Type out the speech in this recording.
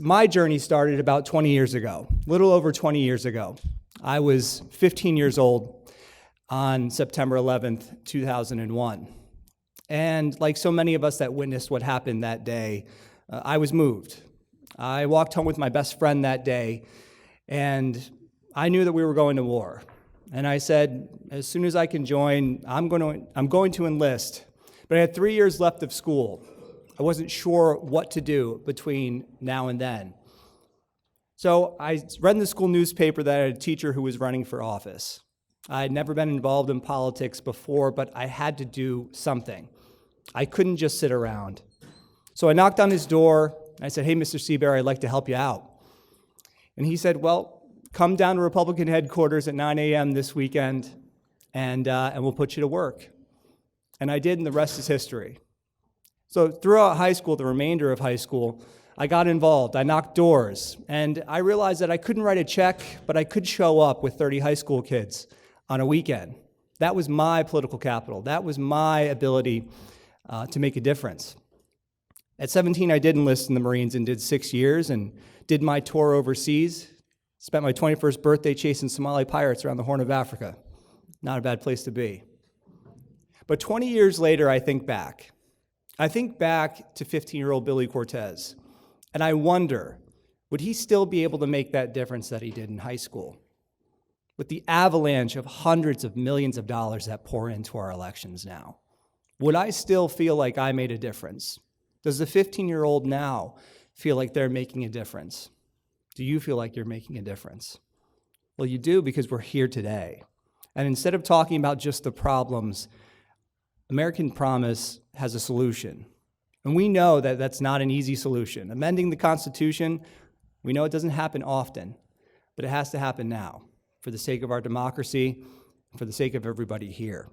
my journey started about 20 years ago, a little over 20 years ago. I was 15 years old on September 11th, 2001. And like so many of us that witnessed what happened that day, I was moved. I walked home with my best friend that day, and I knew that we were going to war. And I said, as soon as I can join, I'm going to enlist. But I had 3 years left of school. I wasn't sure what to do between now and then. So I read in the school newspaper that I had a teacher who was running for office. I had never been involved in politics before, but I had to do something. I couldn't just sit around. So I knocked on his door. I said, hey, Mr. Seabury, I'd like to help you out. And he said, well, come down to Republican headquarters at 9 a.m. this weekend, and we'll put you to work. And I did, and the rest is history. So throughout high school, the remainder of high school, I got involved. I knocked doors, and I realized that I couldn't write a check, but I could show up with 30 high school kids on a weekend. That was my political capital. That was my ability to make a difference. At 17, I did enlist in the Marines and did 6 years and did my tour overseas. Spent my 21st birthday chasing Somali pirates around the Horn of Africa. Not a bad place to be. But 20 years later, I think back. I think back to 15-year-old Billy Cortese, and I wonder, would he still be able to make that difference that he did in high school? With the avalanche of hundreds of millions of dollars that pour into our elections now, would I still feel like I made a difference? Does the 15-year-old now feel like they're making a difference? Do you feel like you're making a difference? Well, you do, because we're here today. And instead of talking about just the problems, American Promise has a solution. And we know that that's not an easy solution. Amending the Constitution, we know it doesn't happen often, but it has to happen now for the sake of our democracy and for the sake of everybody here.